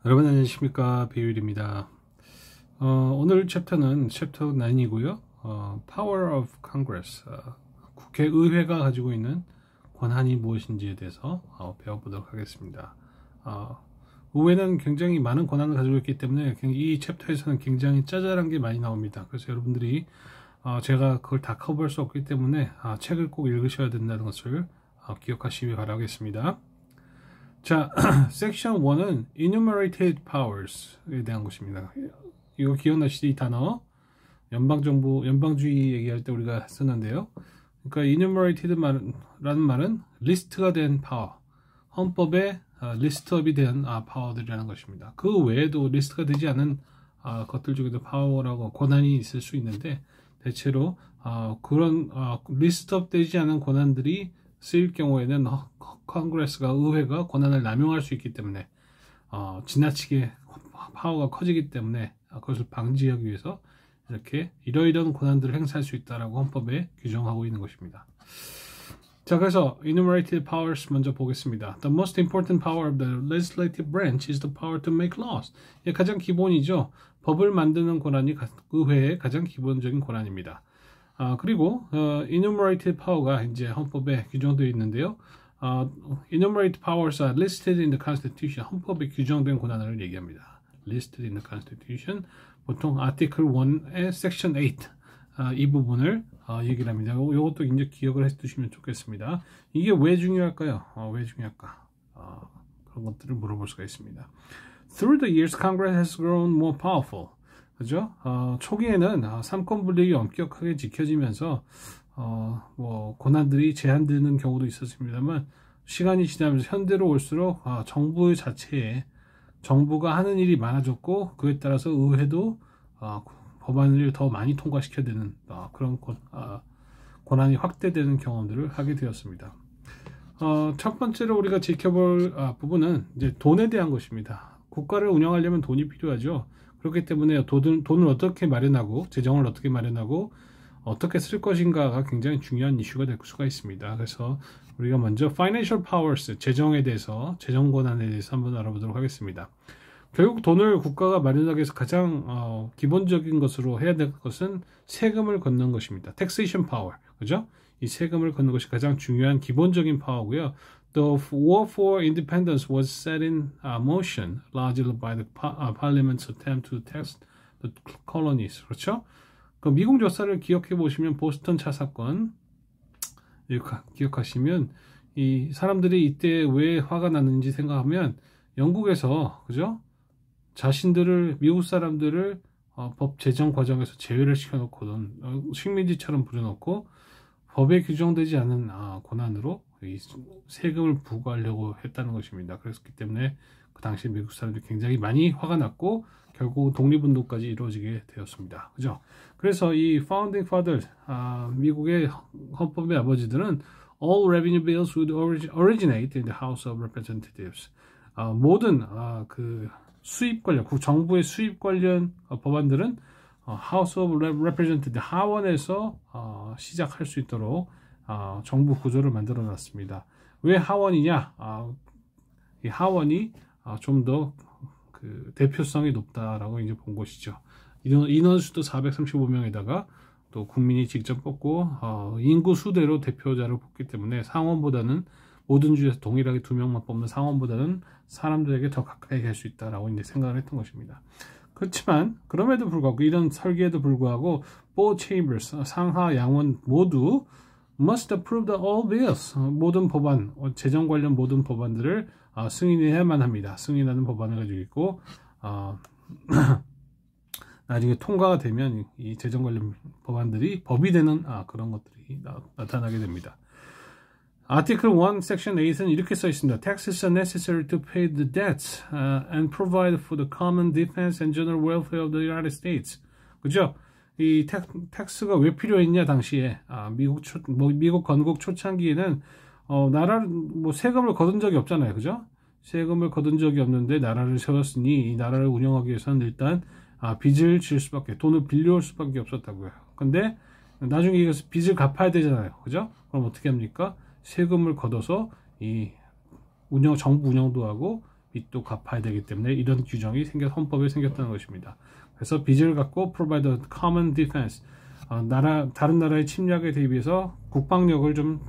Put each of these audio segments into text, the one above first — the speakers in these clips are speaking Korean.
여러분 안녕하십니까, 배율입니다. 오늘 챕터는 챕터 9이고요. Power of Congress, 국회의회가 가지고 있는 권한이 무엇인지에 대해서 배워보도록 하겠습니다. 의회는 굉장히 많은 권한을 가지고 있기 때문에 이 챕터에서는 굉장히 짜잘한 게 많이 나옵니다. 그래서 여러분들이 제가 그걸 다 커버할 수 없기 때문에 책을 꼭 읽으셔야 된다는 것을 기억하시기 바라겠습니다. 자, 섹션 1은 enumerated powers에 대한 것입니다. 이거 기억나시죠? 이 단어 연방정부, 연방주의 얘기할 때 우리가 쓰는데요. 그러니까 enumerated라는 말은 리스트가 된 파워, 헌법에 리스트업이 된 파워들이라는 것입니다. 그 외에도 리스트가 되지 않은 것들 중에도 파워라고 권한이 있을 수 있는데, 대체로 그런 리스트업 되지 않은 권한들이 쓰일 경우에는 컨그레스가, 의회가 권한을 남용할 수 있기 때문에 지나치게 파워가 커지기 때문에 그것을 방지하기 위해서 이렇게 이러이러한 권한들을 행사할 수 있다라고 헌법에 규정하고 있는 것입니다. 자, 그래서 enumerated powers 먼저 보겠습니다. The most important power of the legislative branch is the power to make laws. 이게 가장 기본이죠. 법을 만드는 권한이 의회의 가장 기본적인 권한입니다. 그리고 enumerated power가 이제 헌법에 규정되어 있는데요. enumerated powers are listed in the Constitution. 헌법에 규정된 권한을 얘기합니다. listed in the Constitution. 보통 Article 1의 Section 8 이 부분을 얘기를 합니다. 이것도 이제 기억을 해두시면 좋겠습니다. 이게 왜 중요할까요? 왜 중요할까? 그런 것들을 물어볼 수가 있습니다. Through the years, Congress has grown more powerful. 그죠? 초기에는 삼권 분립이 엄격하게 지켜지면서 권한들이 제한되는 경우도 있었습니다만, 시간이 지나면서 현대로 올수록 정부 자체에 정부가 하는 일이 많아졌고, 그에 따라서 의회도 법안을 더 많이 통과시켜야 되는 그런 권한이 확대되는 경험들을 하게 되었습니다. 첫 번째로 우리가 지켜볼 부분은 이제 돈에 대한 것입니다. 국가를 운영하려면 돈이 필요하죠. 그렇기 때문에 돈을 어떻게 마련하고, 재정을 어떻게 마련하고 어떻게 쓸 것인가가 굉장히 중요한 이슈가 될 수가 있습니다. 그래서 우리가 먼저 Financial Powers, 재정에 대해서, 재정 권한에 대해서 한번 알아보도록 하겠습니다. 결국 돈을 국가가 마련하기 위해서 가장 기본적인 것으로 해야 될 것은 세금을 걷는 것입니다. Taxation Power, 그죠? 이 세금을 걷는 것이 가장 중요한 기본적인 파워고요. The war for independence was set in motion largely by the Parliament's attempt to tax the colonies. 그렇죠? 그 미국 역사를 기억해 보시면 보스턴 차 사건 기억하시면 이 사람들이 이때 왜 화가 났는지 생각하면 영국에서, 그죠? 자신들을, 미국 사람들을 법 제정 과정에서 제외를 시켜놓고는 식민지처럼 부려놓고 법에 규정되지 않은 권한으로 이 세금을 부과하려고 했다는 것입니다. 그렇기 때문에 그 당시 미국 사람들이 굉장히 많이 화가 났고 결국 독립운동까지 이루어지게 되었습니다. 그죠? 그래서 이 Founding Fathers, 미국의 헌법의 아버지들은 All revenue bills would originate in the House of Representatives. 모든 그 수입 관련, 정부의 수입 관련 법안들은 House of Representatives, 하원에서 시작할 수 있도록 정부 구조를 만들어 놨습니다. 왜 하원이냐? 이 하원이 좀 더 그 대표성이 높다라고 이제 본 것이죠. 인원수도 435명에다가 또 국민이 직접 뽑고 인구 수대로 대표자를 뽑기 때문에 상원보다는, 모든 주에서 동일하게 2명만 뽑는 상원보다는 사람들에게 더 가까이 갈 수 있다라고 이제 생각을 했던 것입니다. 그렇지만 그럼에도 불구하고, 이런 설계에도 불구하고 both chambers, 상하 양원 모두 must approve the all bills, 모든 법안, 재정 관련 모든 법안들을 승인해야만 합니다. 승인하는 법안을 가지고 있고 나중에 통과가 되면 이 재정 관련 법안들이 법이 되는 그런 것들이 나타나게 됩니다. Article 1, Section 8은 이렇게 써 있습니다. Taxes are necessary to pay the debts and provide for the common defense and general welfare of the United States. 그죠? 이 텍스가 왜 필요했냐, 당시에 미국 건국 초창기에는 나라를 세금을 거둔 적이 없잖아요, 그죠? 세금을 거둔 적이 없는데 나라를 세웠으니 이 나라를 운영하기 위해서는 일단 빚을 질 수밖에, 돈을 빌려올 수밖에 없었다고요. 근데 나중에 이것을 빚을 갚아야 되잖아요, 그죠? 그럼 어떻게 합니까? 세금을 걷어서 이 정부 운영도 하고 빚도 갚아야 되기 때문에 이런 규정이 헌법에 생겼다는 것입니다. 그래서 빚을 갖고 provide a common defense, 다른 나라의 침략에 대비해서 국방력을 좀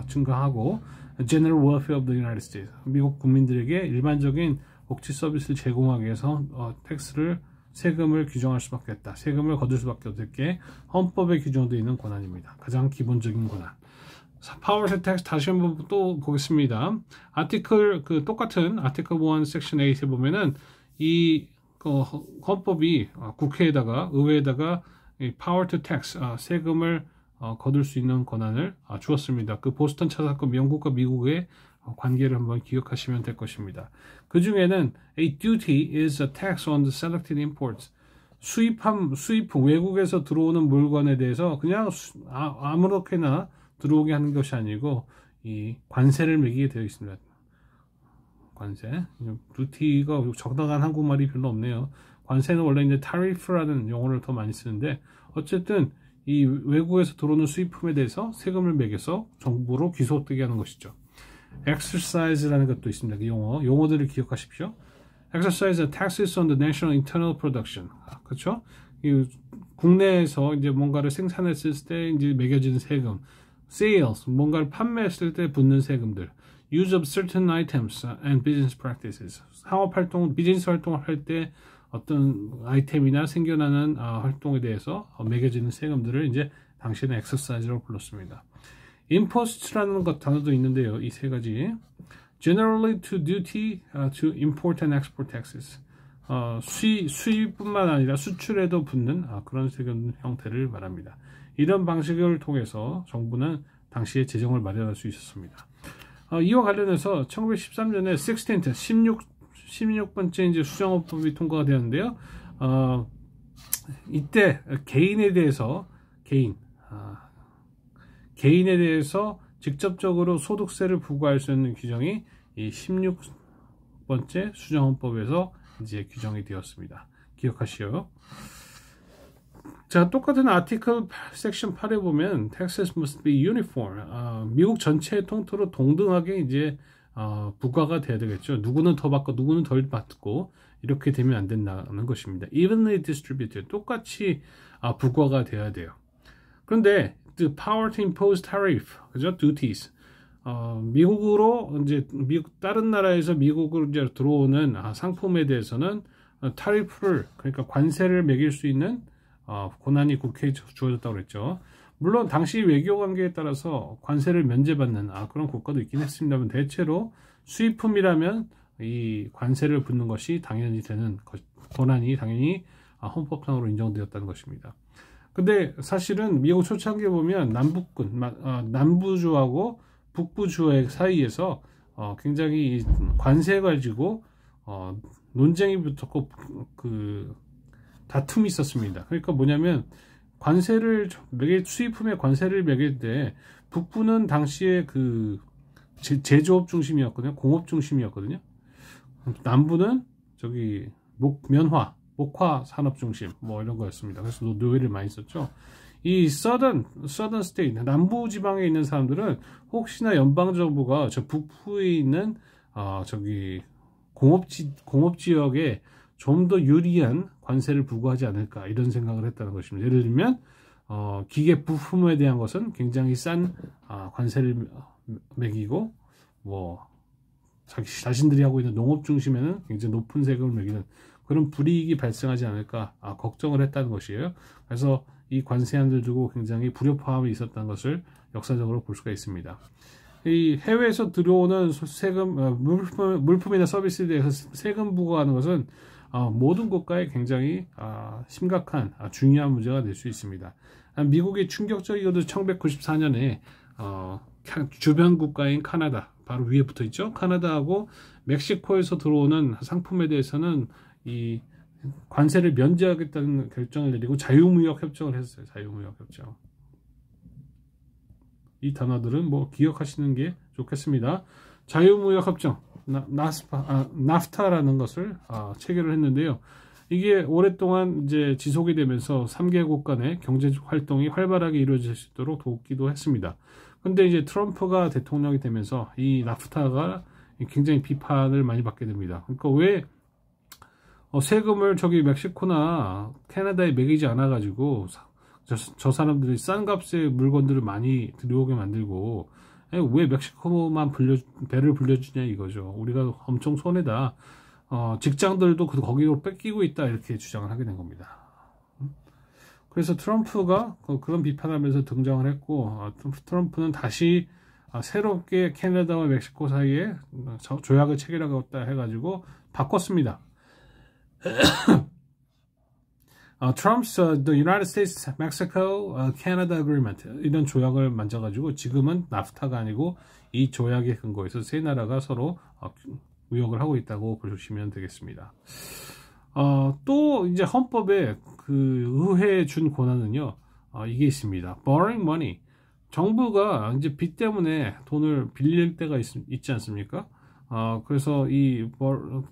증가하고 general welfare of the United States, 미국 국민들에게 일반적인 복지 서비스를 제공하기 위해서 세금을 규정할 수밖에 없다. 세금을 거둘 수밖에 없게 헌법에 규정되어 있는 권한입니다. 가장 기본적인 권한. Power to tax 다시 한번 또 보겠습니다. 똑같은 아티클 1 섹션 8에 보면은 이 헌법이 국회에다가 의회에다가 power to tax 세금을 거둘 수 있는 권한을 주었습니다. 그 보스턴 차 사건 영국과 미국의 관계를 한번 기억하시면 될 것입니다. 그 중에는 a duty is a tax on the selected imports. 수입품 외국에서 들어오는 물건에 대해서 그냥 아무렇게나 들어오게 하는 것이 아니고 이 관세를 매기게 되어 있습니다. 관세. duty가 적당한 한국말이 별로 없네요. 관세는 원래 이제 tariff라는 용어를 더 많이 쓰는데 어쨌든 이 외국에서 들어오는 수입품에 대해서 세금을 매겨서 정부로 귀속되게 하는 것이죠. exercise라는 것도 있습니다. 그 용어들을 기억하십시오. exercise taxes on the national internal production. 그렇죠? 이 국내에서 이제 뭔가를 생산했을 때 이제 매겨지는 세금. sales, 뭔가를 판매했을 때 붙는 세금들. use of certain items and business practices. 비즈니스 활동을 할 때 어떤 아이템이나 생겨나는 활동에 대해서 매겨지는 세금들을 이제 당시에는 exercise라고 불렀습니다. impost라는 단어도 있는데요. 이 세 가지. generally to duty, to import and export taxes. 수입뿐만 아니라 수출에도 붙는 그런 세금 형태를 말합니다. 이런 방식을 통해서 정부는 당시에 재정을 마련할 수 있었습니다. 이와 관련해서 1913년에 16번째 이제 수정헌법이 통과가 되었는데요. 이때 개인에 대해서 직접적으로 소득세를 부과할 수 있는 규정이 이 16번째 수정헌법에서 이제 규정이 되었습니다. 기억하시오. 자, 똑같은 아티클 섹션 8에 보면 taxes must be uniform. 미국 전체 통틀어 동등하게 이제 부과가 돼야 되겠죠. 누구는 더 받고 누구는 덜 받고 이렇게 되면 안 된다는 것입니다. evenly distributed. 똑같이 부과가 돼야 돼요. 그런데 the power to impose tariff, 그죠? duties. 다른 나라에서 미국으로 이제 들어오는 상품에 대해서는 타리프를, 그러니까 관세를 매길 수 있는 권한이 국회에 주어졌다고 그랬죠. 물론 당시 외교 관계에 따라서 관세를 면제받는 그런 국가도 있긴 했습니다만 대체로 수입품이라면 이 관세를 붙는 것이 당연히 되는 권한이 당연히 헌법상으로 인정되었다는 것입니다. 근데 사실은 미국 초창기에 보면 남부주하고 북부주의 사이에서 굉장히 관세 가지고 논쟁이 붙었고 다툼이 있었습니다. 그러니까 뭐냐면 수입품에 관세를 매길 때 북부는 당시에 제조업 중심이었거든요. 공업 중심이었거든요. 남부는 목화 산업 중심 이런 거였습니다. 그래서 노예를 많이 썼죠. 이 southern state, 남부 지방에 있는 사람들은 혹시나 연방 정부가 저 북부에 있는 공업 지역에 좀 더 유리한 관세를 부과하지 않을까 이런 생각을 했다는 것입니다. 예를 들면 기계 부품에 대한 것은 굉장히 싼 관세를 매기고 자신들이 하고 있는 농업 중심에는 굉장히 높은 세금을 매기는 그런 불이익이 발생하지 않을까 걱정을 했다는 것이에요. 그래서 이 관세안을 두고 굉장히 불협화음이 있었다는 것을 역사적으로 볼 수가 있습니다. 이 해외에서 들어오는 물품이나 서비스에 대해서 세금 부과하는 것은 모든 국가에 굉장히 심각한 중요한 문제가 될 수 있습니다. 미국이 충격적이어도 1994년에 주변 국가인 카나다, 바로 위에 붙어 있죠. 카나다하고 멕시코에서 들어오는 상품에 대해서는 이 관세를 면제하겠다는 결정을 내리고 자유무역 협정을 했어요. 자유무역 협정. 이 단어들은 기억하시는 게 좋겠습니다. 자유무역 협정, 나프타라는 것을 체결을 했는데요. 이게 오랫동안 이제 지속이 되면서 3개국 간의 경제 활동이 활발하게 이루어질 수 있도록 돕기도 했습니다. 근데 이제 트럼프가 대통령이 되면서 이 나프타가 굉장히 비판을 많이 받게 됩니다. 그러니까 왜 세금을 저기 멕시코나 캐나다에 매기지 않아 가지고 저 사람들이 싼 값의 물건들을 많이 들여오게 만들고 왜 멕시코만 배를 불려주냐 이거죠. 우리가 엄청 손해다. 직장들도 거기로 뺏기고 있다 이렇게 주장을 하게 된 겁니다. 그래서 트럼프가 그런 비판하면서 등장을 했고 트럼프는 다시 새롭게 캐나다와 멕시코 사이에 조약을 체결하겠다 해가지고 바꿨습니다. Trump's the United States Mexico Canada Agreement 이런 조약을 만져가지고 지금은 나프타가 아니고 이 조약의 근거에서 세 나라가 서로 무역을 하고 있다고 보시면 되겠습니다. 또 이제 헌법에 그 의회에 준 권한은요 이게 있습니다. Borrowing money. 정부가 이제 빚 때문에 돈을 빌릴 때가 있지 않습니까? 그래서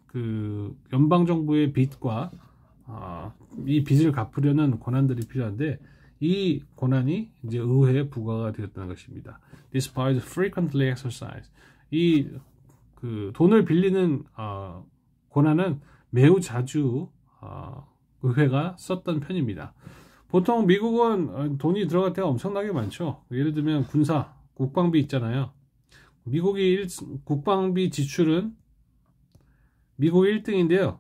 그 연방 정부의 빚과 이 빚을 갚으려는 권한들이 필요한데 이 권한이 이제 의회에 부과가 되었다는 것입니다. This power is frequently exercised. 이 그 돈을 빌리는 권한은 매우 자주 의회가 썼던 편입니다. 보통 미국은 돈이 들어갈 때가 엄청나게 많죠. 예를 들면 국방비 있잖아요. 국방비 지출은 미국 1등인데요.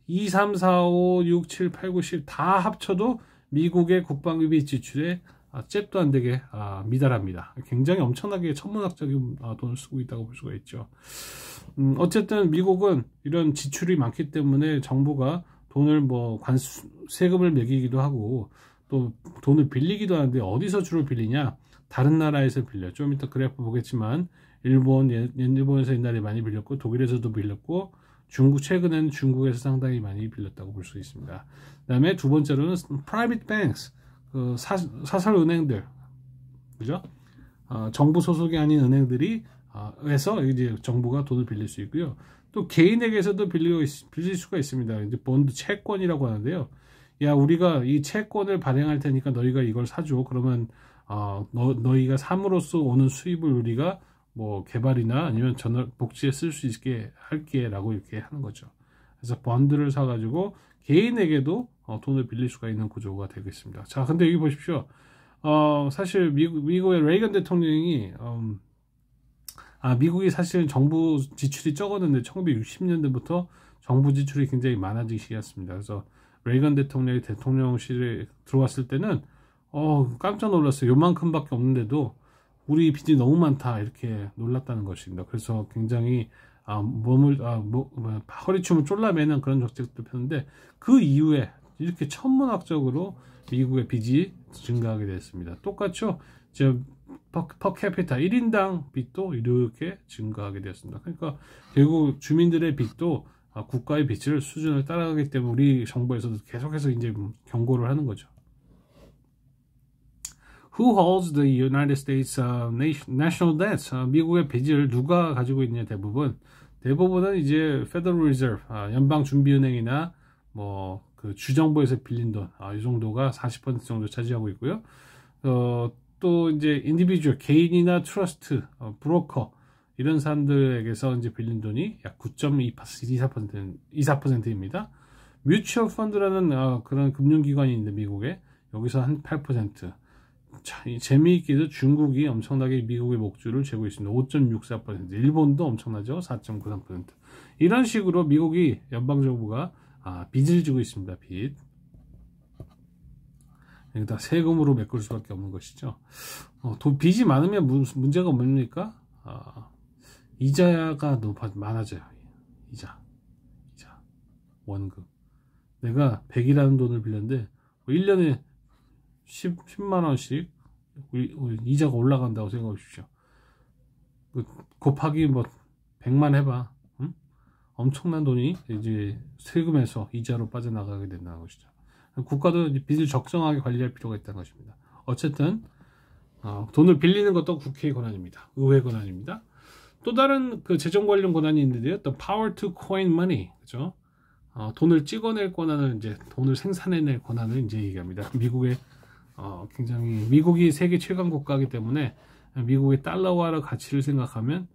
2, 3, 4, 5, 6, 7, 8, 9, 10 다 합쳐도 미국의 국방비 지출에 잽도 안 되게 미달합니다. 굉장히 엄청나게 천문학적인 돈을 쓰고 있다고 볼 수가 있죠. 어쨌든 미국은 이런 지출이 많기 때문에 정부가 돈을 세금을 매기기도 하고 또 돈을 빌리기도 하는데 어디서 주로 빌리냐? 다른 나라에서 빌려. 좀 이따 그래프 보겠지만 일본에서 옛날에 많이 빌렸고 독일에서도 빌렸고 최근에는 중국에서 상당히 많이 빌렸다고 볼 수 있습니다. 그 다음에 두 번째로는 private banks, 사설 은행들, 그죠? 정부 소속이 아닌 은행들이 에서 이제 정부가 돈을 빌릴 수 있고요. 또 개인에게서도 빌릴 수가 있습니다. 이제 본드 채권이라고 하는데요. 야, 우리가 이 채권을 발행할 테니까 너희가 이걸 사줘. 그러면 너희가 삼으로써 오는 수입을 우리가 개발이나 아니면 복지에 쓸 수 있게 할게 라고 이렇게 하는 거죠. 그래서 본드를 사가지고 개인에게도 돈을 빌릴 수가 있는 구조가 되겠습니다. 자, 근데 여기 보십시오. 사실 미국의 레이건 대통령이 미국이 사실 정부 지출이 적었는데 1960년대부터 정부 지출이 굉장히 많아지기 시작했습니다. 그래서 레이건 대통령이 대통령실에 들어왔을 때는 깜짝 놀랐어요. 요만큼밖에 없는데도 우리 빚이 너무 많다 이렇게 놀랐다는 것입니다. 그래서 굉장히 허리춤을 쫄라매는 그런 정책도 폈는데 그 이후에 이렇게 천문학적으로 미국의 빚이 증가하게 됐습니다. 똑같죠? 퍼캐피타 1인당 빚도 이렇게 증가하게 되었습니다. 그러니까 결국 주민들의 빚도 국가의 빚을 수준을 따라가기 때문에 우리 정부에서도 계속해서 이제 경고를 하는 거죠. Who holds the United States national debt? 미국의 빚을 누가 가지고 있냐? 대부분은 이제 Federal Reserve, 연방준비은행이나 그 주정부에서 빌린 돈, 이 정도가 40% 정도 차지하고 있고요. 또 이제 individual, 개인이나 트러스트, 브로커 이런 사람들에게서 이제 빌린 돈이 약 9.24%입니다. 뮤추얼 펀드라는 그런 금융기관이 있는데 미국에 여기서 한 8%. 자, 재미있게도 중국이 엄청나게 미국의 목줄을 쥐고 있습니다. 5.64%. 일본도 엄청나죠. 4.93%. 이런 식으로 미국이 연방정부가 빚을 지고 있습니다. 빚. 여기다 세금으로 메꿀 수밖에 없는 것이죠. 빚이 많으면 문제가 뭡니까? 이자가 많아져요. 이자, 원금. 내가 100이라는 돈을 빌렸는데 1년에 10만 원씩 이자가 올라간다고 생각해 주십시오. 곱하기 100만 해봐. 응? 엄청난 돈이 이제 세금에서 이자로 빠져나가게 된다는 것이죠. 국가도 빚을 적정하게 관리할 필요가 있다는 것입니다. 어쨌든 돈을 빌리는 것도 국회의 권한입니다. 의회 권한입니다. 또 다른 그 재정 관련 권한이 있는데요. The power to coin money, 그죠? 돈을 찍어낼 권한을 이제 돈을 생산해낼 권한을 이제 얘기합니다. 미국이 세계 최강 국가이기 때문에 미국의 달러화의 가치를 생각하면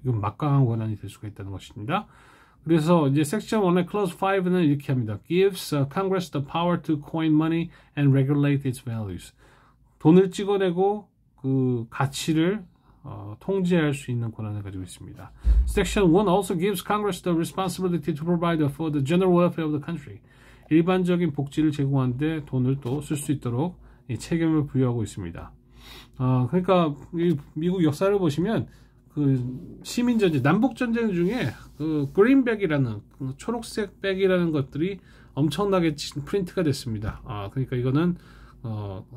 이건 막강한 권한이 될 수가 있다는 것입니다. 그래서 이제 섹션 1의 클로즈 5는 이렇게 합니다. Gives Congress the power to coin money and regulate its values. 돈을 찍어내고 그 가치를 통제할 수 있는 권한을 가지고 있습니다. Section 1 also gives Congress the responsibility to provide for the general welfare of the country. 일반적인 복지를 제공하는데 돈을 또 쓸 수 있도록 이 책임을 부여하고 있습니다. 그러니까 이 미국 역사를 보시면 그 시민전쟁, 남북전쟁 중에 그 그린백이라는 초록색 백이라는 것들이 엄청나게 프린트가 됐습니다. 그러니까 이거는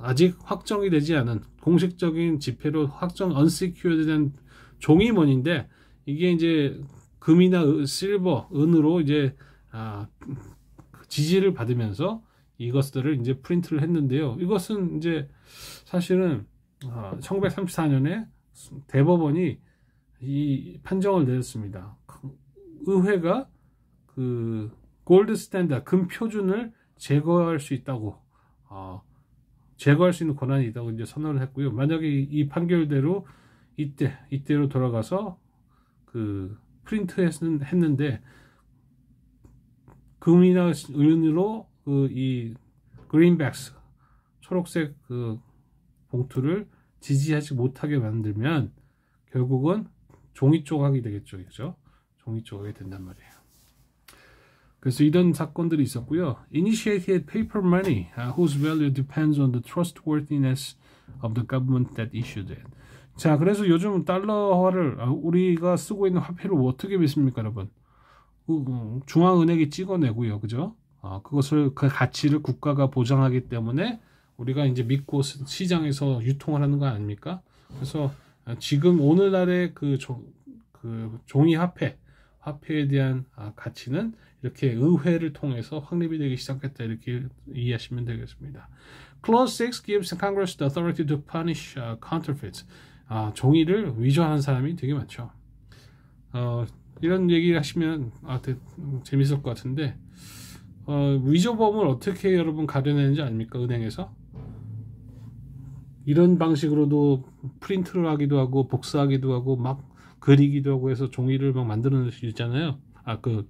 아직 확정이 되지 않은 공식적인 지폐로 확정 unsecured된 종이머니인데 이게 이제 금이나 실버, 은으로 이제 지지를 받으면서 이것들을 이제 프린트를 했는데요. 이것은 이제 사실은 1934년에 대법원이 이 판정을 내렸습니다. 의회가 그 골드 스탠다드, 금 표준을 제거할 수 있다고, 제거할 수 있는 권한이 있다고 이제 선언을 했고요. 만약에 이 판결대로 이때로 돌아가서 그 프린트 했는데 금이나 은으로 그 이 그린백스, 초록색 그 봉투를 지지하지 못하게 만들면 결국은 종이 조각이 되겠죠. 그죠? 종이 조각이 된단 말이에요. 그래서 이런 사건들이 있었고요. Initiated paper money whose value depends on the trustworthiness of the government that issued it. 자, 그래서 요즘 달러화를 우리가 쓰고 있는 화폐를 어떻게 믿습니까, 여러분? 중앙은행이 찍어내고요. 그죠? 그것을 그 가치를 국가가 보장하기 때문에 우리가 이제 믿고 시장에서 유통을 하는 거 아닙니까? 그래서 지금 오늘날의 그 종이 화폐에 대한 가치는 이렇게 의회를 통해서 확립이 되기 시작했다 이렇게 이해하시면 되겠습니다. Clause 6 gives Congress the authority to punish counterfeits. 종이를 위조하는 사람이 되게 많죠. 이런 얘기 하시면 재밌을 것 같은데 위조범을 어떻게 여러분 가려내는지 아닙니까? 은행에서 이런 방식으로도 프린트를 하기도 하고 복사하기도 하고 막 그리기도 하고 해서 종이를 막 만들어낼 수 있잖아요. 그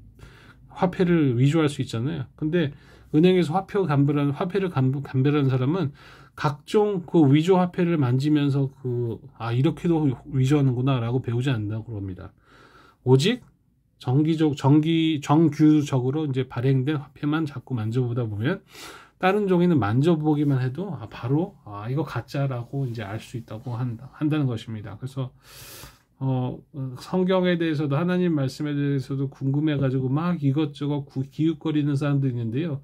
화폐를 위조할 수 있잖아요. 근데 은행에서 화폐를 감별하는 사람은 각종 그 위조 화폐를 만지면서 이렇게도 위조하는구나 라고 배우지 않는다고 합니다. 오직 정규적으로 이제 발행된 화폐만 자꾸 만져보다 보면 다른 종이는 만져보기만 해도 바로 이거 가짜라고 이제 알 수 있다고 한다는 것입니다. 그래서 성경에 대해서도 하나님 말씀에 대해서도 궁금해가지고 막 이것저것 기웃거리는 사람도 있는데요.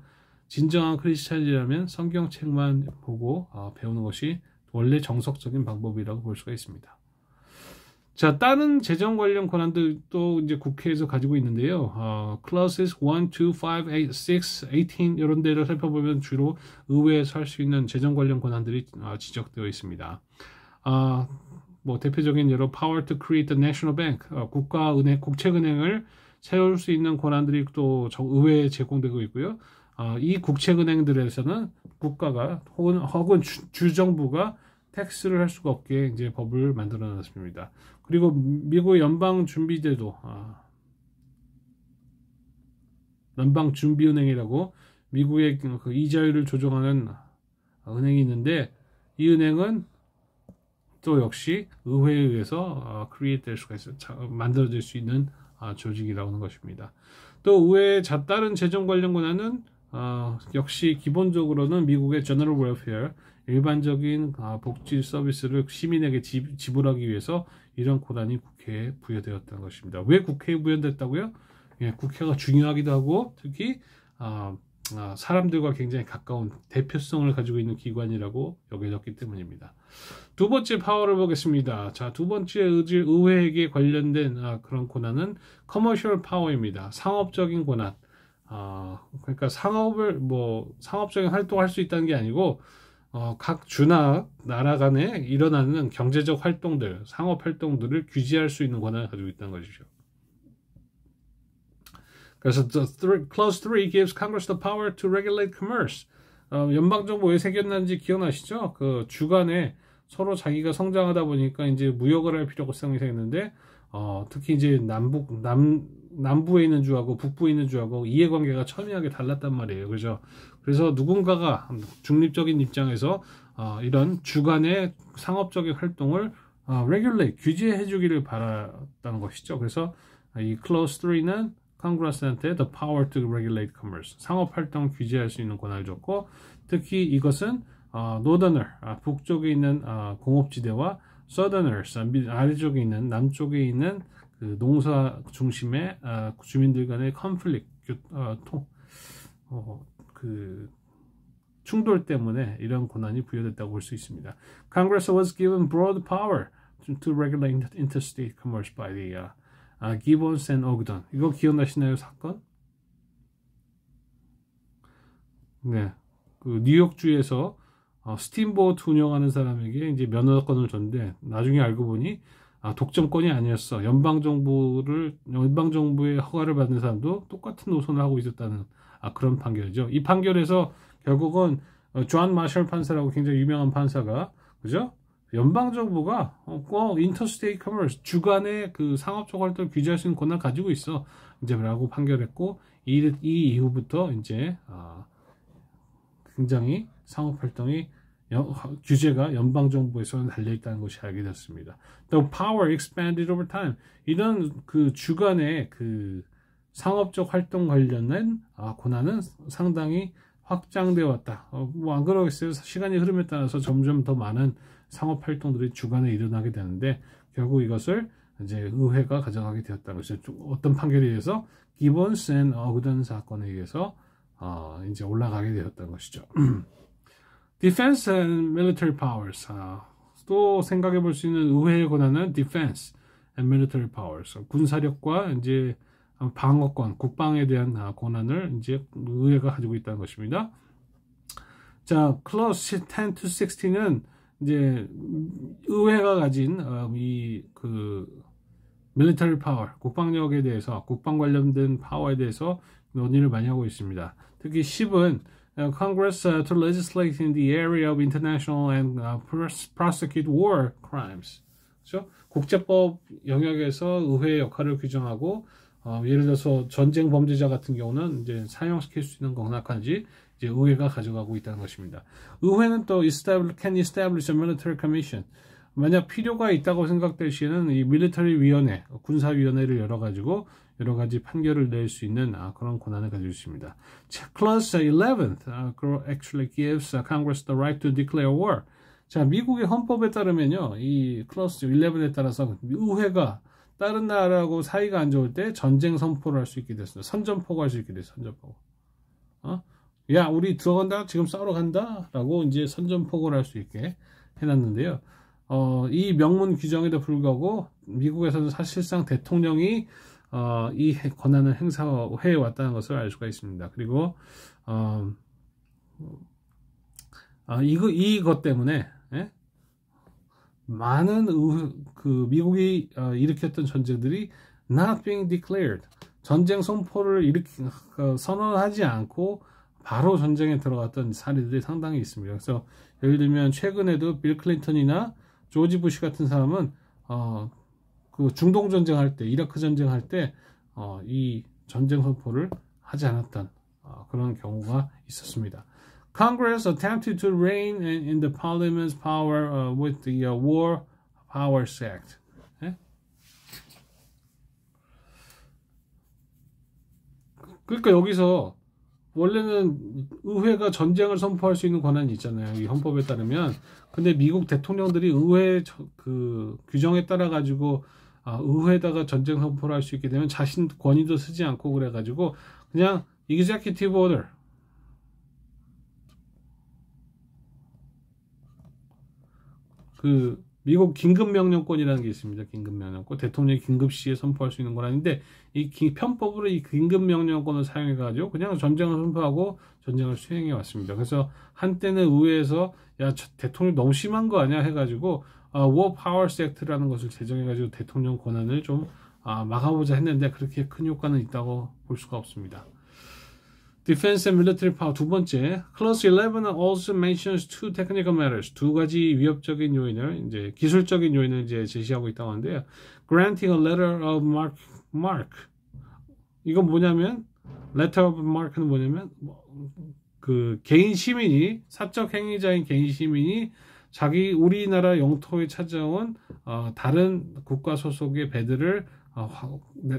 진정한 크리스찬이라면 성경책만 보고 배우는 것이 원래 정석적인 방법이라고 볼 수가 있습니다. 자, 다른 재정 관련 권한들도 이제 국회에서 가지고 있는데요. Clauses 1, 2, 5, 8, 6, 18 이런 데를 살펴보면 주로 의회에서 할 수 있는 재정 관련 권한들이 지적되어 있습니다. 뭐 대표적인 예로 Power to create the National Bank, 국책은행을 세울 수 있는 권한들이 또 의회에 제공되고 있고요. 이 국책은행들에서는 국가가 혹은 주정부가 텍스를 할 수가 없게 이제 법을 만들어 놨습니다. 그리고 미국 연방준비제도, 연방준비은행이라고 미국의 그 이자율을 조정하는 은행이 있는데 이 은행은 또 역시 의회에 의해서 크리에이트 될 수가 있어요. 만들어질 수 있는 조직이라고 하는 것입니다. 또 의회의 다른 재정 관련 권한은 역시 기본적으로는 미국의 General Welfare, 일반적인 복지 서비스를 시민에게 지불하기 위해서 이런 권한이 국회에 부여되었다는 것입니다. 왜 국회에 부여됐다고요? 국회가 중요하기도 하고 특히 사람들과 굉장히 가까운 대표성을 가지고 있는 기관이라고 여겨졌기 때문입니다. 두 번째 파워를 보겠습니다. 자, 두 번째 의회에게 관련된 그런 권한은 커머셜 파워입니다. 상업적인 권한. 그러니까 상업적인 활동을 할 수 있다는 게 아니고 각 주나 나라 간에 일어나는 경제적 활동들, 상업 활동들을 규제할 수 있는 권한을 가지고 있다는 것이죠. 그래서 Clause 3 gives Congress the power to regulate commerce. 연방정부 왜 새겼는지 기억나시죠? 그 주간에 서로 자기가 성장하다 보니까 이제 무역을 할 필요가 생겼는데 특히 이제 남부에 있는 주하고 북부에 있는 주하고 이해관계가 첨예하게 달랐단 말이에요. 그죠? 그래서 누군가가 중립적인 입장에서 이런 주간의 상업적인 활동을 regulate, 규제해 주기를 바랐다는 것이죠. 그래서 이 clause 3는 Congress한테 the power to regulate commerce, 상업 활동을 규제할 수 있는 권한을 줬고, 특히 이것은 Northerner, 북쪽에 있는 공업지대와 Southerners, 아래쪽에 있는 남쪽에 있는 그 농사 중심의 주민들 간의 conflict, 그 충돌 때문에 이런 권한이 부여됐다고 볼 수 있습니다. Congress was given broad power to regulate interstate commerce by the Gibbons and Ogden. 이거 기억나시나요, 사건? 네, 그 뉴욕주에서 스팀보트 운영하는 사람에게 이제 면허권을 줬는데 나중에 알고 보니 독점권이 아니었어. 연방정부의 허가를 받는 사람도 똑같은 노선을 하고 있었다는 그런 판결이죠. 이 판결에서 결국은 존 마셜 판사라고 굉장히 유명한 판사가, 그죠? 연방정부가 인터스테이트 커머스, 주간의 그 상업적 활동을 규제할 수 있는 권한을 가지고 있어. 이제 라고 판결했고, 이 이후부터 이제 굉장히 상업 활동이 규제가 연방정부에서는 달려있다는 것이 알게 됐습니다. The power expanded over time. 이런 그 주간의 그 상업적 활동 관련된 권한은 상당히 확장되어 왔다. 뭐 안 그러겠어요. 시간이 흐름에 따라서 점점 더 많은 상업 활동들이 주간에 일어나게 되는데, 결국 이것을 이제 의회가 가져가게 되었다는 것이죠. 어떤 판결에 의해서 기본스 앤 어그던 사건에 의해서 이제 올라가게 되었다는 것이죠. Defense and military powers. 또 생각해 볼 수 있는 의회의 권한은 defense and military powers. 군사력과 이제 방어권, 국방에 대한 권한을 이제 의회가 가지고 있다는 것입니다. 자, clause 10 to 16는 이제 의회가 가진 이 그 military power, 국방력에 대해서, 국방 관련된 파워에 대해서 논의를 많이 하고 있습니다. 특히 10은 Congress to legislate in the area of international and prosecute war crimes. 그렇죠? 국제법 영역에서 의회의 역할을 규정하고, 예를 들어서 전쟁 범죄자 같은 경우는 이제 사형시킬 수 있는 권한까지 이제 의회가 가져가고 있다는 것입니다. 의회는 또 can establish a military commission. 만약 필요가 있다고 생각될 시에는 이 밀리터리 위원회, 군사위원회를 열어가지고 여러 가지 판결을 낼 수 있는 그런 권한을 가지고 있습니다. Clause 11th actually gives Congress the right to declare war. 자, 미국의 헌법에 따르면요, 이 Clause 11에 따라서 의회가 다른 나라하고 사이가 안 좋을 때 전쟁 선포를 할 수 있게 됐습니다. 선전포고 할 수 있게 됐어요. 선전포고. 야, 우리 들어간다. 지금 싸우러 간다. 라고 이제 선전포고를 할 수 있게 해놨는데요. 이 명문 규정에도 불구하고 미국에서는 사실상 대통령이 이 권한을 행사해 왔다는 것을 알 수가 있습니다. 그리고 이것 때문에 많은 그 미국이 일으켰던 전쟁들이 not being declared, 전쟁 선포를 선언하지 않고 바로 전쟁에 들어갔던 사례들이 상당히 있습니다. 그래서 예를 들면 최근에도 빌 클린턴이나 조지 부시 같은 사람은 그 중동 전쟁할 때, 이라크 전쟁할 때 이 전쟁 선포를 하지 않았던 그런 경우가 있었습니다. Congress attempted to rein in the Parliament's power with the War Powers Act. 그러니까 여기서 원래는 의회가 전쟁을 선포할 수 있는 권한이 있잖아요. 이 헌법에 따르면. 근데 미국 대통령들이 의회 그 규정에 따라 가지고 의회에다가 전쟁 선포를 할 수 있게 되면 자신 권위도 쓰지 않고 그래 가지고 그냥 executive order, 그 미국 긴급명령권이라는 게 있습니다. 긴급명령권. 대통령이 긴급시에 선포할 수 있는 권한인데, 이 편법으로 이 긴급명령권을 사용해가지고 그냥 전쟁을 선포하고 전쟁을 수행해 왔습니다. 그래서 한때는 의회에서 야, 대통령 너무 심한 거 아니야 해가지고 War Powers Act라는 것을 제정해가지고 대통령 권한을 좀 막아보자 했는데 그렇게 큰 효과는 있다고 볼 수가 없습니다. Defense and military power 두 번째. Clause 11 also mentions two technical matters. 두 가지 위협적인 요인을 이제 기술적인 요인을 이제 제시하고 있다고 하는데요. Granting a letter of mark. 이건 뭐냐면 letter of mark는 뭐냐면 그 개인 시민이 사적 행위자인 개인 시민이 자기 우리나라 영토에 찾아온 다른 국가 소속의 배들을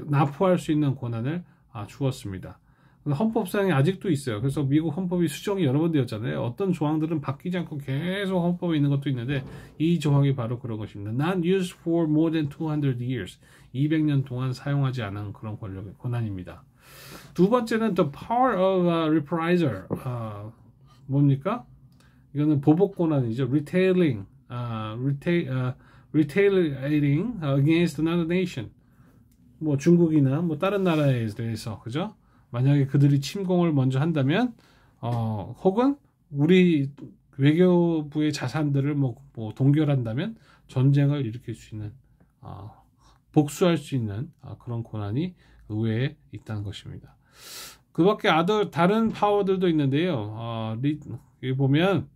납포할 수 있는 권한을 주었습니다. 헌법상에 아직도 있어요. 그래서 미국 헌법이 수정이 여러 번 되었잖아요. 어떤 조항들은 바뀌지 않고 계속 헌법에 있는 것도 있는데 이 조항이 바로 그런 것입니다. Not used for more than 200 years. 200년 동안 사용하지 않은 그런 권한입니다. 두 번째는 the power of a reprisal. 뭡니까? 이거는 보복 권한이죠. retaliating against another nation. 뭐 중국이나 뭐 다른 나라에 대해서, 그죠? 만약에 그들이 침공을 먼저 한다면, 혹은 우리 외교부의 자산들을 뭐 동결한다면 전쟁을 일으킬 수 있는, 복수할 수 있는 그런 권한이 의회에 있다는 것입니다. 그 밖에 다른 파워들도 있는데요. 여기 보면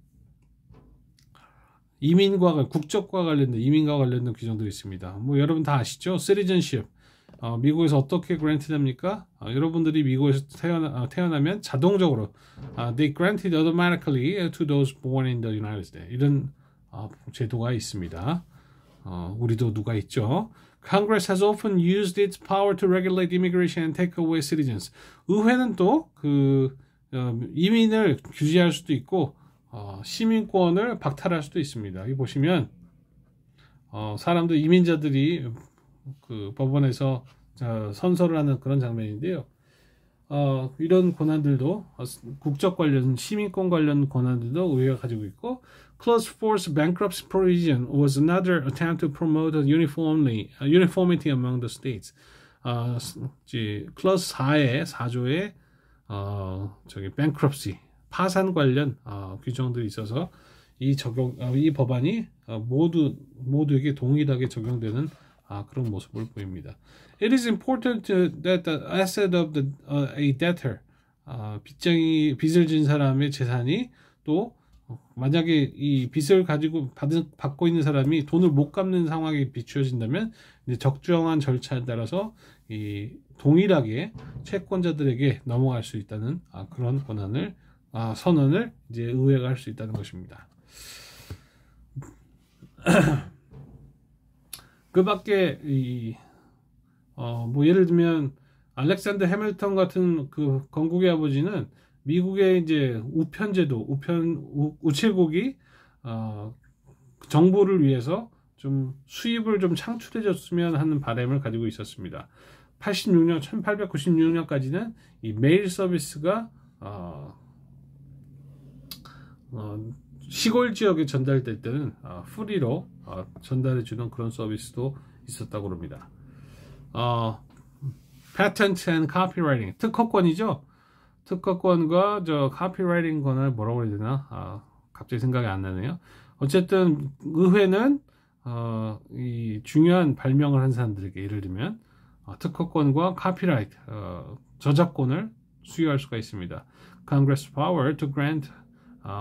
국적과 관련된 이민과 관련된 규정들이 있습니다. 뭐 여러분 다 아시죠? citizenship. 미국에서 어떻게 그랜트 됩니까? 여러분들이 미국에서 태어나면 자동적으로 they granted automatically to those born in the United States. 이런 제도가 있습니다. 우리도 누가 있죠? Congress has often used its power to regulate immigration and take away citizens. 의회는 또 이민을 규제할 수도 있고 시민권을 박탈할 수도 있습니다. 여기 보시면 사람들 이민자들이 그 법원에서 선서를 하는 그런 장면인데요. 이런 권한들도 국적 관련 시민권 관련 권한들도 의회가 가지고 있고 Clause 4's bankruptcy provision was another attempt to promote uniformity among the states. Clause 4조의 bankruptcy 파산 관련 규정들이 있어서 이 법안이 모두에게 동일하게 적용되는 그런 모습을 보입니다. It is important that the asset of a debtor, 빚을 진 사람의 재산이 또 만약에 이 빚을 받고 있는 사람이 돈을 못 갚는 상황에 비추어진다면 적정한 절차에 따라서 동일하게 채권자들에게 넘어갈 수 있다는 그런 권한을 선언을 이제 의회가 할 수 있다는 것입니다. 그 밖에 뭐 예를 들면 알렉산더 해밀턴 같은 그 건국의 아버지는 미국의 이제 우체국이 정부를 위해서 좀 수입을 좀 창출해 줬으면 하는 바람을 가지고 있었습니다. 1896년까지는 이 메일 서비스가 시골 지역에 전달될 때는 프리로 전달해 주는 그런 서비스도 있었다고 합니다. Patent and Copywriting, 특허권이죠. 특허권과 카피라이팅 권을 뭐라고 해야 되나? 갑자기 생각이 안 나네요. 어쨌든 의회는 이 중요한 발명을 한 사람들에게 예를 들면 특허권과 카피라이트, 저작권을 수여할 수가 있습니다. Congress power to grant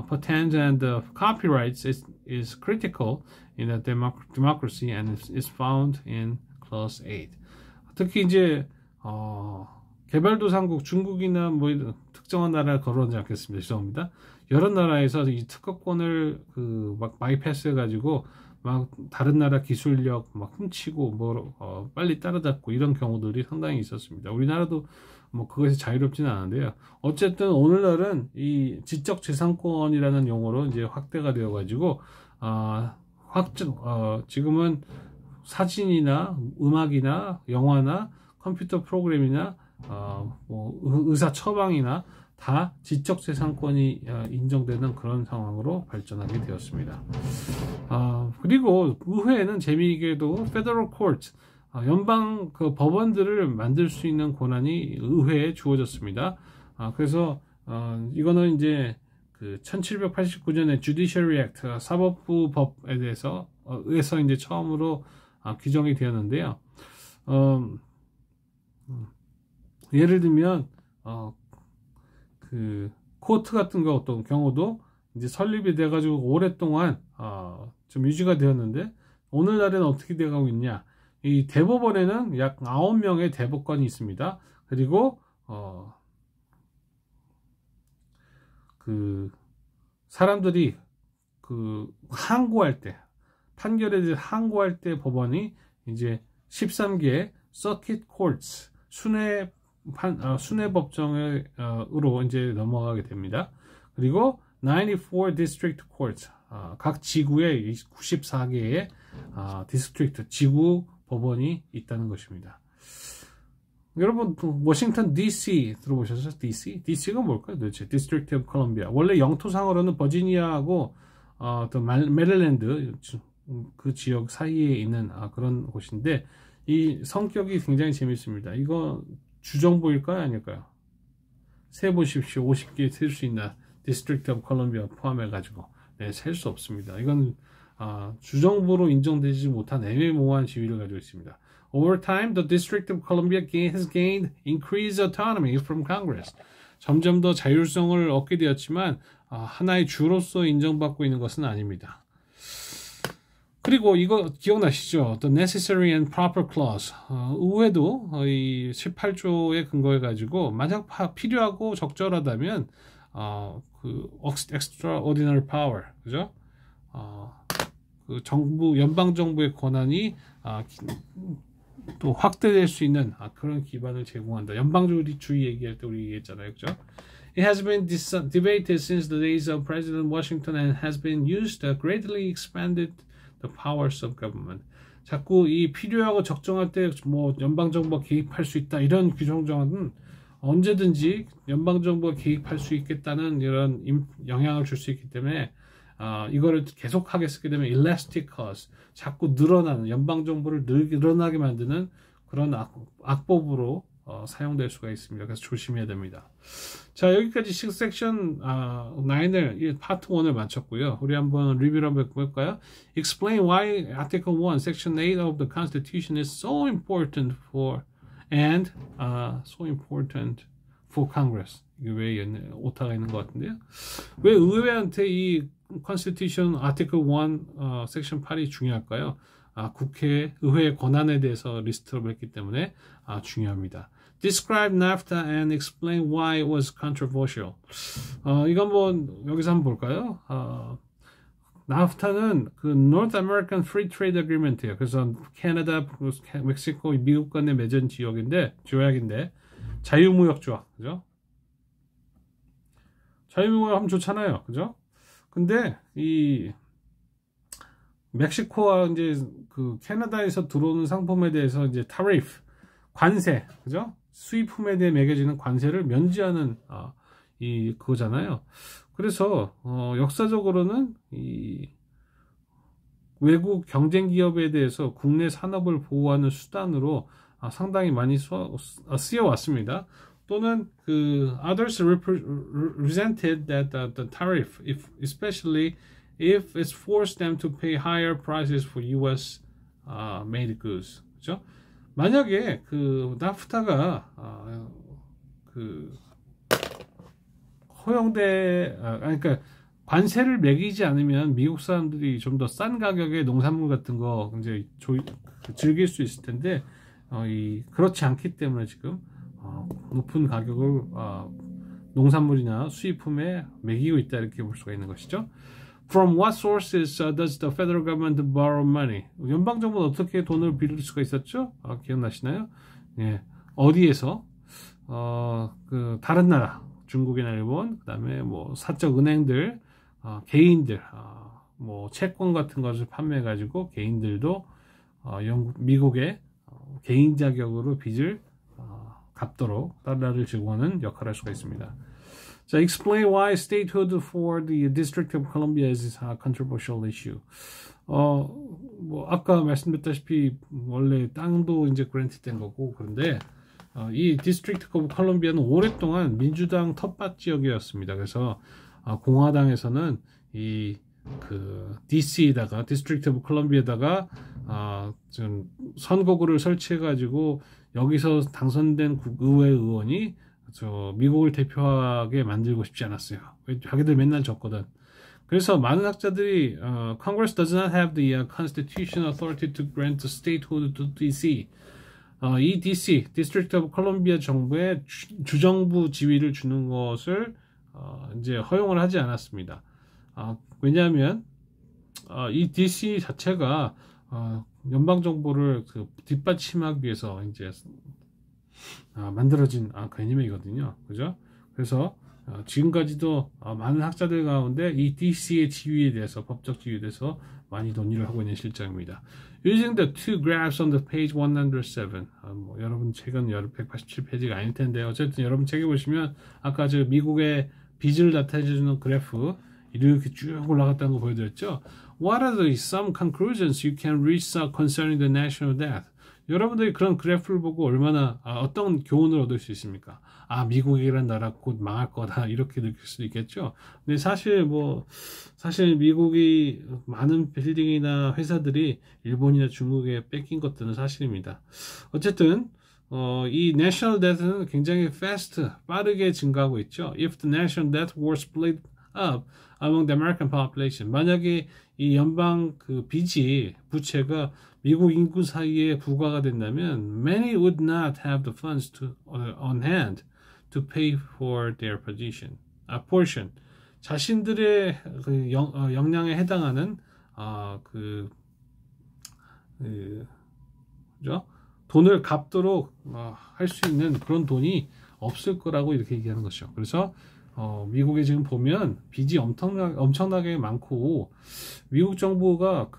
patent and copyrights is critical in a democracy and is found in Clause 8. 특히 이제 개발도상국 중국이나 뭐 특정한 나라를 거론하지 않겠습니다. 죄송합니다. 여러 나라에서 이 특허권을 막 바이패스 해가지고 막 다른 나라 기술력 막 훔치고 빨리 따라잡고 이런 경우들이 상당히 있었습니다. 우리나라도 뭐 그것이 자유롭지는 않은데요. 어쨌든 오늘날은 이 지적재산권이라는 용어로 이제 확대가 되어가지고 지금은 사진이나 음악이나 영화나 컴퓨터 프로그램이나 뭐 의사 처방이나 다 지적재산권이 인정되는 그런 상황으로 발전하게 되었습니다. 그리고 의회에는 재미있게도 Federal Court, 연방 그 법원들을 만들 수 있는 권한이 의회에 주어졌습니다. 그래서 이거는 이제 그 1789년에 Judiciary Act, 사법부 법에 대해서 이제 처음으로 규정이 되었는데요. 예를 들면 그 코트 같은 거 어떤 경우도 이제 설립이 돼가지고 오랫동안 좀 유지가 되었는데 오늘날에는 어떻게 돼가고 있냐? 이 대법원에는 약 9명의 대법관이 있습니다. 그리고 그 사람들이 그 항고할 때 판결에 대해 항고할 때 법원이 이제 13개 서킷 코트스 순회 법정으로 이제 넘어가게 됩니다. 그리고 94 district courts 각 지구에 94개의 디스트릭트 지구 법원이 있다는 것입니다. 여러분 워싱턴 DC 들어보셨어요? DC? DC가 뭘까요? 도대체 District of Columbia. 원래 영토상으로는 버지니아하고 또 메릴랜드 그 지역 사이에 있는 그런 곳인데 이 성격이 굉장히 재밌습니다. 이거 주정부일까요? 아닐까요? 세 보십시오. 50개 셀 수 있는 District of Columbia 포함해가지고 셀 수 없습니다. 이건 주정부로 인정되지 못한 애매모호한 지위를 가지고 있습니다. Over time, the District of Columbia has gained increased autonomy from Congress. 점점 더 자율성을 얻게 되었지만 하나의 주로서 인정받고 있는 것은 아닙니다. 그리고 이거 기억나시죠? The Necessary and Proper Clause. 의회도 이 18조에 근거해 가지고 만약 필요하고 적절하다면 그 Extraordinary Power, 그죠? 그 정부 연방 정부의 권한이 또 확대될 수 있는 그런 기반을 제공한다. 연방주의 얘기할 때 우리 얘기했잖아요, 그죠? It has been debated since the days of President Washington and has been used to greatly expanded the powers of government. 자꾸 이 필요하고 적정할 때 뭐 연방 정부가 개입할 수 있다 이런 규정 정안은 언제든지 연방 정부가 개입할 수 있겠다는 이런 영향을 줄 수 있기 때문에 이거를 계속하게 쓰게 되면 elastic cause, 자꾸 늘어나는 연방 정부를 늘어나게 만드는 그런 악법으로 사용될 수가 있습니다. 그래서 조심해야 됩니다. 자, 여기까지 섹션 9을 파트 1을 마쳤고요. 우리 한번 리뷰를 한번 해볼까요? Explain why Article 1, Section 8 of the Constitution is so important for Congress. 이게 왜 오타가 있는 것 같은데요? 왜 의회한테 이 Constitution Article 1 Section 8이 중요할까요? 국회, 의회의 권한에 대해서 리스트를 했기 때문에 중요합니다. Describe NAFTA and explain why it was controversial. 이거 한번 여기서 한번 볼까요? NAFTA는 그 North American Free Trade Agreement예요. 그래서 캐나다, 멕시코, 미국 간의 맺은 조약인데 자유무역 조약, 그죠? 자유무역 하면 좋잖아요, 그죠? 근데 이 멕시코와 이제 그 캐나다에서 들어오는 상품에 대해서 이제 타리프, 관세, 그죠? 수입품에 대해 매겨지는 관세를 면제하는 그거잖아요. 그래서 역사적으로는 이 외국 경쟁 기업에 대해서 국내 산업을 보호하는 수단으로 상당히 많이 쓰여 왔습니다. 또는 그 others resented that the tariff, especially if it forced them to pay higher prices for U.S. made goods, 그렇죠? 만약에 그 나프타가 그 그러니까 관세를 매기지 않으면 미국 사람들이 좀 더 싼 가격의 농산물 같은 거 이제 즐길 수 있을 텐데 그렇지 않기 때문에 지금 높은 가격을 농산물이나 수입품에 매기고 있다 이렇게 볼 수가 있는 것이죠. From what sources does the federal government borrow money? 연방 정부는 어떻게 돈을 빌릴 수가 있었죠? 기억나시나요? 예, 어디에서? 그 다른 나라, 중국이나 일본, 그다음에 뭐 사적 은행들, 개인들, 뭐 채권 같은 것을 판매해 가지고 개인들도 미국의 개인 자격으로 빚을 갚도록 달러를 제공하는 역할을 할 수가 있습니다. 자, explain why statehood for the District of Columbia is a controversial issue. 뭐 아까 말씀드렸다시피 원래 땅도 이제 그랜트 된 거고 그런데 이 District of Columbia는 오랫동안 민주당 텃밭 지역이었습니다. 그래서 공화당에서는 그 DC에다가 District of Columbia에다가 좀 선거구를 설치해 가지고 여기서 당선된 의회 의원이 미국을 대표하게 만들고 싶지 않았어요. 왜 자기들 맨날 졌거든. 그래서 많은 학자들이 Congress does not have the constitutional authority to grant the statehood to DC. 이 DC, District of Columbia 정부에 주정부 지위를 주는 것을 이제 허용을 하지 않았습니다. 왜냐하면 이 DC 자체가 연방 정부를 뒷받침하기 위해서 이제 만들어진 개념이거든요. 그죠? 그래서 지금까지도 많은 학자들 가운데 이 DC의 지위에 대해서, 법적 지위에 대해서 많이 논의를 하고 있는 실정입니다. Using the two graphs on the page 107. 여러분 책은 187페이지가 아닐 텐데 어쨌든 여러분 책에 보시면 아까 미국의 빚을 나타내주는 그래프 이렇게 쭉 올라갔다는 거 보여드렸죠. What are the some conclusions you can reach concerning the national debt? 여러분들이 그런 그래프를 보고 얼마나 어떤 교훈을 얻을 수 있습니까? 미국이란 나라 곧 망할 거다 이렇게 느낄 수도 있겠죠. 근데 사실 미국이 많은 빌딩이나 회사들이 일본이나 중국에 뺏긴 것들은 사실입니다. 어쨌든 이 national debt는 굉장히 빠르게 증가하고 있죠. If the national debt were split up among the American population, 만약에 이 연방 빚이 부채가 미국 인구 사이에 부과가 된다면 many would not have the funds on hand to pay for their portion. 자신들의 역량에 해당하는 그죠? 돈을 갚도록 할 수 있는 그런 돈이 없을 거라고 이렇게 얘기하는 것이죠. 그래서 미국에 지금 보면 빚이 엄청나게 많고 미국 정부가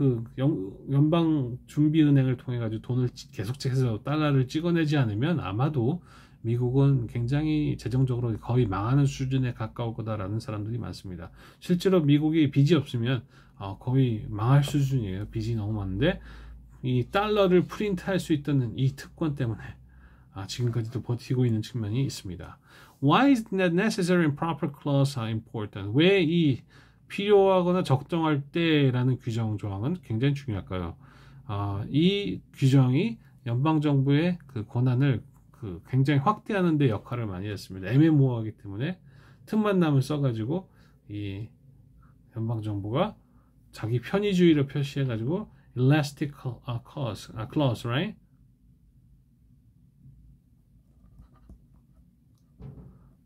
연방 준비은행을 통해 가지고 돈을 계속해서 달러를 찍어내지 않으면 아마도 미국은 굉장히 재정적으로 거의 망하는 수준에 가까울 거다라는 사람들이 많습니다. 실제로 미국이 빚이 없으면 거의 망할 수준이에요. 빚이 너무 많은데 이 달러를 프린트할 수 있다는 이 특권 때문에 지금까지도 버티고 있는 측면이 있습니다. Why is that necessary and proper clause are important? 왜 이 필요하거나 적정할 때라는 규정 조항은 굉장히 중요할까요? 이 규정이 연방 정부의 권한을 굉장히 확대하는 데 역할을 많이 했습니다. 애매모호하기 때문에 틈만 나면 써가지고 이 연방 정부가 자기 편의주의를 표시해가지고 elastic clause, right?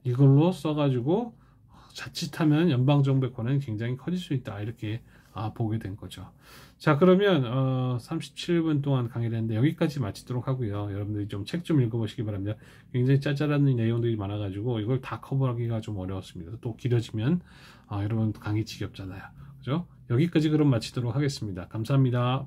이걸로 써가지고 자칫하면 연방정부의 권한이 굉장히 커질 수 있다 이렇게 보게 된 거죠. 자, 그러면 37분 동안 강의를 했는데 여기까지 마치도록 하고요. 여러분들이 좀 책 좀 읽어보시기 바랍니다. 굉장히 짜잘한 내용들이 많아가지고 이걸 다 커버하기가 좀 어려웠습니다. 또 길어지면 여러분 강의 지겹잖아요. 그죠? 여기까지 그럼 마치도록 하겠습니다. 감사합니다.